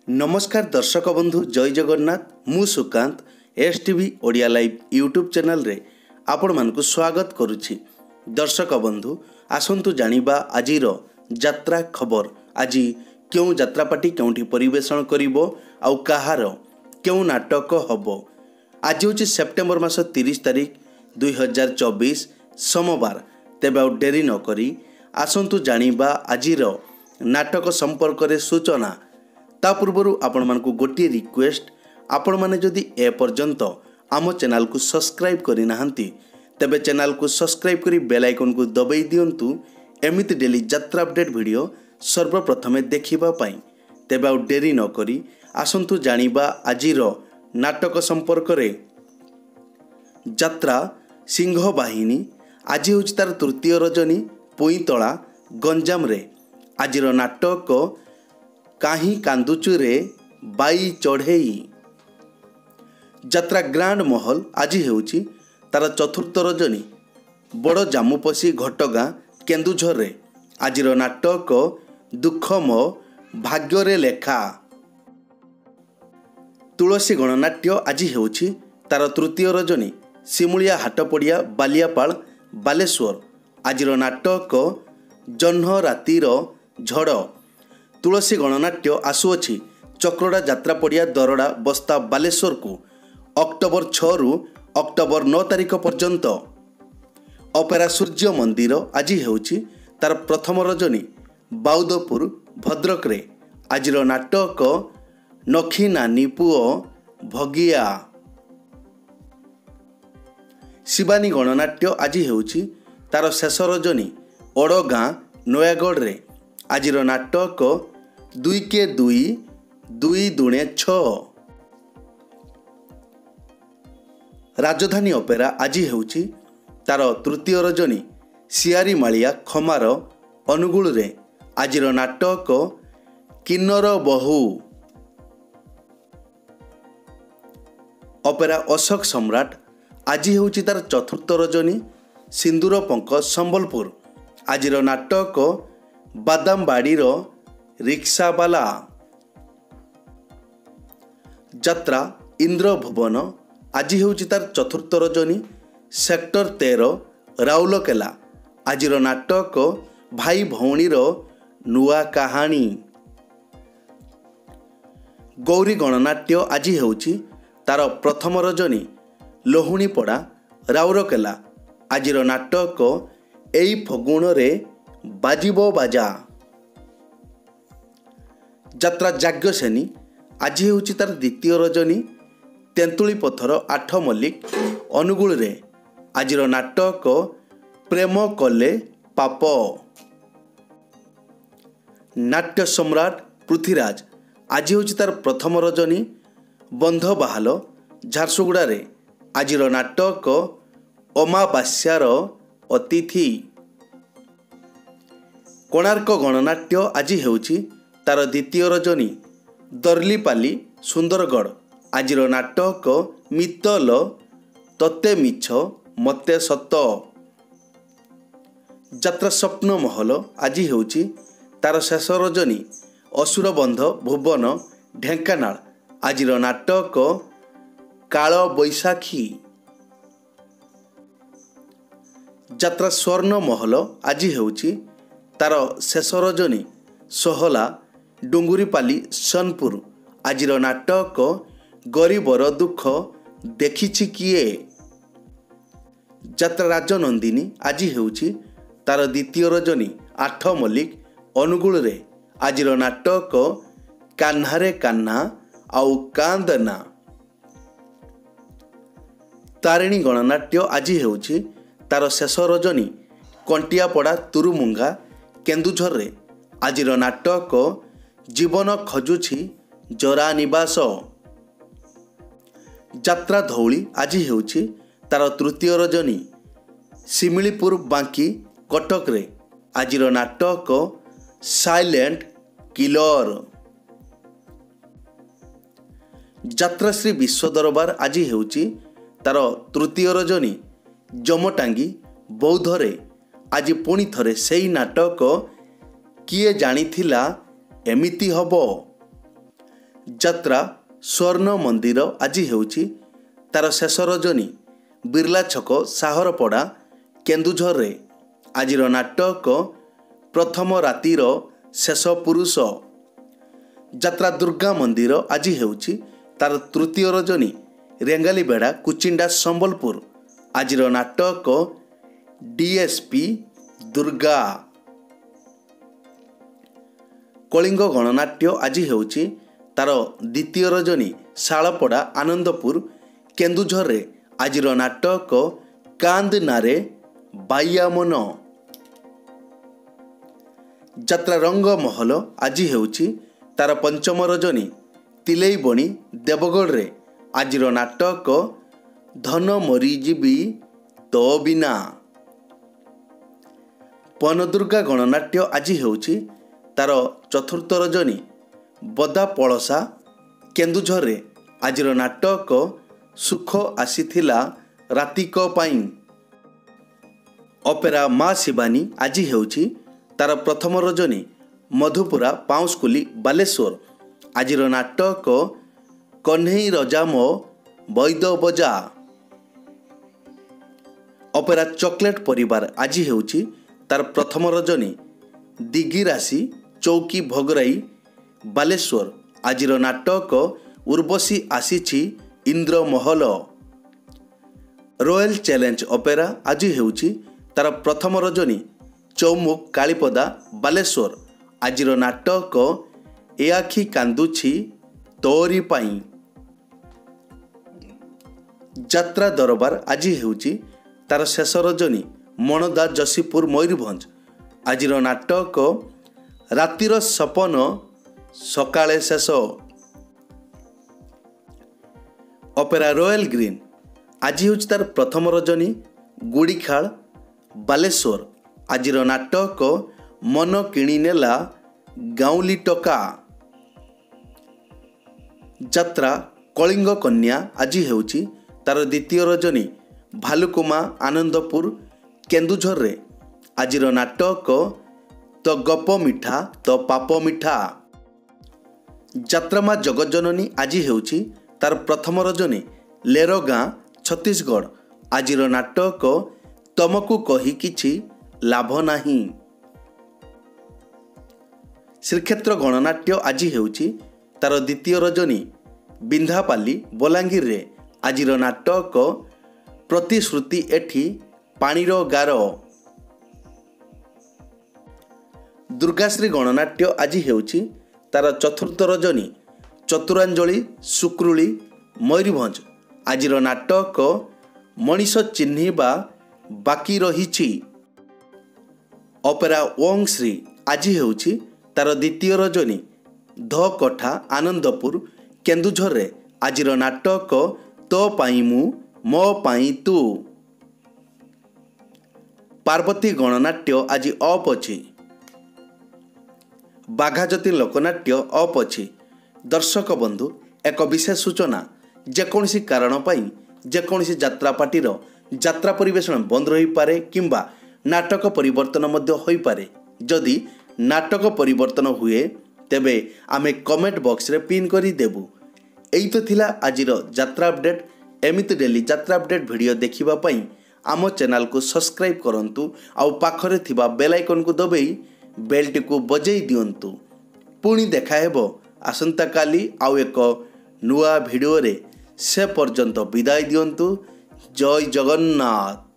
नमस्कार दर्शक बंधु जय जगन्नाथ मु Sukant STV Odia live YouTube channel रे आपण मानकु स्वागत करुछि। दर्शक बंधु आसंतु जानिबा आजिर यात्रा खबर। आज क्यों यात्रापाटी क्योंठी परिवेषण करिवो आउ कहार क्यों नाटक हबो। आज होछि सेप्टेम्बर मास 30 तारिख 2024 सोमवार। तेबे आउ डेरी न करी आसंतु जानिबा आजिर नाटक संपर्क रे सूचना। ता पूर्व आपण मानकु गोटे रिक्वेस्ट, आपण माने जदि ए पर्यंत आम चैनल को सब्सक्राइब करि नाहंती तेबे चैनल को सब्सक्राइब करी बेल आइकन को दबाई दियंतु एमिति डेली यात्रा अपडेट वीडियो सर्वप्रथमे देखिबा पई। तेबे आउ डेरी न करी आसंतु जानिबा आजिर नाटक संपर्क रे। यात्रा सिंह बाहिनी आज होछि तार तृतीय रजनी पुईतला गंजाम रे। आजिर नाटक काहीं कांदुचु रे बाई चढ़ेई। यात्रा ग्रांड महल आज हेउछि तार चतुर्थ रजनी बड़ जामुपसी घटगाँ केन्दुझर रे। आजिर नाटक दुखम भाग्य रे लेखा। तुलसी गणनाट्य आज हेउछि तार तृतीय रजनी सिमुलिया हाटपड़िया बालियापाल बालेश्वर। आजिर नाटक जह्न रातिर झड़। तुलसी गणनाट्य आसुअछि चक्रोड़ा यात्रा पड़िया दरड़ा बस्ता बालेश्वर को अक्टोबर 6 रु अक्टोबर 9 तारिख पर्यंत। अपेरा सूर्य मंदिर आज हेउछि तार प्रथम रजनी बाउदपुर भद्रक रे। आजिर नाटक नखी नानी पुओ भगिया। शिवानी गणनाट्य आज हेउछि तार शेष रजनी ओडगाँ नयागढ़ रे। आजिर नाटक 2 के 2 2 दुणे 6। राजधानी अपेरा आज हेउछि तार तृतीय रजनी सियारी मालिया खमार अनुगुल रे। आजिर नाटक किन्नर बहु। अपेरा अशोक सम्राट आज हेउछि तार चतुर्थ रजनी सिंदूर पंक संबलपुर। आजिर नाटक बादामबाड़ी रिक्सावाला। यात्रा इंद्र भुवन आज हेउछि तार चतुर्थ रजनी सेक्टर 13 राउरकेला। आजिर नाटक भाई भौणीर नुआ कहानी। गौरी गणनाट्य आज हेउछि तार प्रथम रजनी लोहुणीपड़ा राउरकेला। आजिर नाटक एई फगुण रे बाजिबो बाजा। यात्रा जाग्ञसेनी आज हेउछि तार द्वितीय रजनी तेंतुली पथर 8 मल्लिक अनुगुल रे। आजिर नाटक प्रेम कले पाप। नाट्य सम्राट पृथ्वीराज आज हेउछि तार प्रथम रजनी बंध बाहाल झारसुगुड़ा रे। आजिर नाटक अमावास्यार अतिथि। कोणार्क गणनाट्य आज हेउछि तार द्वितीय रजनी दर्लीपाली सुंदरगढ़। आजिर नाटक मित्तल तते मिछ मते सत। यात्रा स्वप्न महल आज हेउछि तार शेष रजनी असुरबंध भुवन ढेंकानाल। आजिर नाटक काल बैशाखी। यात्रा स्वर्ण महल आज हेउछि तार शेष रजनी सोहला डुंगुरीपाली सोनपुर। आजिर नाटक गरीबर दुख देखिछि किए। यात्रा राजनंदिनी आज हेउछि तार द्वितीय रजनी 8 मल्लिक अनुगुल रे। आजिर नाटक कान्हारे कान्हा आउ कांदना। तारिणी गणनाट्य आज हेउछि तार शेष रजनी कंटियापड़ा तुरुमुंगा केन्दुझर रे। आजिर नाटक जीवन खजुछि जरा निवास। यात्रा धौली आज हेउछि तार तृतीय रजनी सिमिलीपुर बांकी कटक रे। आजिर नाटक साइलेंट किलर। यात्रा श्री विश्व दरबार आज हेउछि तार तृतीय रजनी जमटांगी बौद्ध रे। आज पुणी थरे सेई नाटक किए जानिथिला एमिति हबो। ଯାତ୍ରା ସ୍ୱର୍ଣ୍ଣ ମନ୍ଦିର ଆଜି ହେଉଛି ତାର ଶେଷ ରଜନୀ ବିର୍ଲା ଛକ ସାହରପଡ଼ା କେନ୍ଦୁଝରରେ। ଆଜିର ନାଟକ ପ୍ରଥମ ରାତିର ଶେଷ ପୁରୁଷ। ଯାତ୍ରା ଦୁର୍ଗା ମନ୍ଦିର ଆଜି ହେଉଛି ତାର ତୃତୀୟ ରଜନୀ ରେଙ୍ଗାଲିବେଡ଼ା କୁଚିଣ୍ଡା ସମ୍ବଲପୁର। ଆଜିର ନାଟକ ଡିଏସ୍ପି ଦୁର୍ଗା। କଳିଙ୍ଗ ଗଣନାଟ୍ୟ ଆଜି ହେଉଛି ତାର ଦ୍ୱିତୀୟ ରଜନୀ ଶାଳପଡ଼ା ଆନନ୍ଦପୁର କେନ୍ଦୁଝରରେ। ଆଜିର ନାଟକ କାନ୍ଦ ନାରେ ବାଇଆ ମନ। ଯାତ୍ରା ରଙ୍ଗମହଲ ଆଜି ହେଉଛି ତାର ପଞ୍ଚମ ରଜନୀ ତିଲେଇବଣୀ ଦେବଗଡ଼ରେ। ଆଜିର ନାଟକ ଧନ ମରିଯିବି ତୋ ବିନା। ବନଦୁର୍ଗା ଗଣନାଟ୍ୟ ଆଜି ହେଉଛି ତାର ଚତୁର୍ଥ ରଜନୀ ବଦା ପଳସା କେନ୍ଦୁଝରରେ। ଆଜିର ନାଟକ ସୁଖ ଆସିଥିଲା ରାତିକ ପାଇଁ। ଅପେରା ମା ଶିବାନୀ ଆଜି ହେଉଛି ତାର ପ୍ରଥମ ରଜନୀ ମଧୁପୁରା ପାଉଁଶକୁଲି ବାଲେଶ୍ୱର। ଆଜିର ନାଟକ କହ୍ନେଇ ରଜା ମୋ ବୈଦ ବଜା। ଅପେରା ଚକୋଲେଟ୍ ପରିବାର ଆଜି ହେଉଛି ତାର ପ୍ରଥମ ରଜନୀ ଦିଗିରାଶି ଚୌକି ଭୋଗରାଇ ବାଲେଶ୍ୱର। ଆଜିର ନାଟକ ଉର୍ବଶୀ ଆସିଛି ଇନ୍ଦ୍ରମହଲ। ରୟାଲ ଚ୍ୟାଲେଞ୍ଜ ଅପେରା ଆଜି ହେଉଛି ତାର ପ୍ରଥମ ରଜନୀ ଚୌମୁଖ କାଳୀପଦା ବାଲେଶ୍ୱର। ଆଜିର ନାଟକ ଏ ଆଖି କାନ୍ଦୁଛି ତୋରି ପାଇଁ। ଯାତ୍ରା ଦରବାର ଆଜି ହେଉଛି ତାର ଶେଷ ରଜନୀ ମଣଦା ଯଶୀପୁର ମୟୂରଭଞ୍ଜ। ଆଜିର ନାଟକ ରାତିର ସପନ ସକାଳେ ଶେଷ। ଅପେରା ରୟାଲ ଗ୍ରୀନ ଆଜି ହେଉଛି ତାର ପ୍ରଥମ ରଜନୀ ଗୁଡ଼ିଖାଳ ବାଲେଶ୍ୱର। ଆଜିର ନାଟକ ମନ କିଣିନେଲା ଗାଉଁଲି ଟକା। ଯାତ୍ରା କଳିଙ୍ଗ କନ୍ୟା ଆଜି ହେଉଛି ତାର ଦ୍ୱିତୀୟ ରଜନୀ ଭାଲୁକୁମା ଆନନ୍ଦପୁର କେନ୍ଦୁଝରରେ। ଆଜିର ନାଟକ ତ ଗପ ମିଠା ତ ପାପ ମିଠା। ଯାତ୍ରା ମା ଜଗଜ୍ଜନନୀ ଆଜି ହେଉଛି ତାର ପ୍ରଥମ ରଜନୀ ଲେରଗାଁ ଛତିଶଗଡ଼। ଆଜିର ନାଟକ ତମକୁ କହି କିଛି ଲାଭ ନାହିଁ। ଶ୍ରୀକ୍ଷେତ୍ର ଗଣନାଟ୍ୟ ଆଜି ହେଉଛି ତାର ଦ୍ୱିତୀୟ ରଜନୀ ବିନ୍ଧାପାଲି ବଲାଙ୍ଗୀରରେ। ଆଜିର ନାଟକ ପ୍ରତିଶ୍ରୁତି ଏଠି ପାଣିର ଗାର। ଦୁର୍ଗାଶ୍ରୀ ଗଣନାଟ୍ୟ ଆଜି ହେଉଛି ତାର ଚତୁର୍ଥ ରଜନୀ ଚତୁରାଞ୍ଜଳି ସୁକ୍ରୁଳି ମୟୂରଭଞ୍ଜ। ଆଜିର ନାଟକ ମଣିଷ ଚିହ୍ନିବା ବାକି ରହିଛି। ଅପେରା ଓଂଶ୍ରୀ ଆଜି ହେଉଛି ତାର ଦ୍ୱିତୀୟ ରଜନୀ ଧକଠା ଆନନ୍ଦପୁର କେନ୍ଦୁଝରରେ। ଆଜିର ନାଟକ ତୋ ପାଇଁ ମୁଁ ମୋ ପାଇଁ ତୁ। ପାର୍ବତୀ ଗଣନାଟ୍ୟ ଆଜି ଅଫ୍ ଅଛି। ବାଘାଯତୀ ଲୋକନାଟ୍ୟ ଅଫ୍ ଅଛି। ଦର୍ଶକ ବନ୍ଧୁ ଏକ ବିଶେଷ ସୂଚନା, ଯେକୌଣସି କାରଣ ପାଇଁ ଯେକୌଣସି ଯାତ୍ରା ପାର୍ଟିର ଯାତ୍ରା ପରିବେଷଣ ବନ୍ଦ ରହିପାରେ କିମ୍ବା ନାଟକ ପରିବର୍ତ୍ତନ ମଧ୍ୟ ହୋଇପାରେ। ଯଦି ନାଟକ ପରିବର୍ତ୍ତନ ହୁଏ ତେବେ ଆମେ କମେଣ୍ଟ ବକ୍ସରେ ପିନ୍ କରିଦେବୁ। ଏଇ ତ ଥିଲା ଆଜିର ଯାତ୍ରା ଅପଡେଟ୍। ଏମିତି ଡେଲି ଯାତ୍ରା ଅପଡେଟ୍ ଭିଡ଼ିଓ ଦେଖିବା ପାଇଁ ଆମ ଚ୍ୟାନେଲକୁ ସବସ୍କ୍ରାଇବ୍ କରନ୍ତୁ ଆଉ ପାଖରେ ଥିବା ବେଲ୍ ଆଇକନ୍କୁ ଦବାଇ ବେଲ୍ଟିକୁ ବଜାଇ ଦିଅନ୍ତୁ। ପୁଣି ଦେଖା ହେବ ଆସନ୍ତାକାଲି ଆଉ ଏକ ନୂଆ ଭିଡ଼ିଓରେ। ସେ ପର୍ଯ୍ୟନ୍ତ ବିଦାୟ ଦିଅନ୍ତୁ। ଜୟ ଜଗନ୍ନାଥ।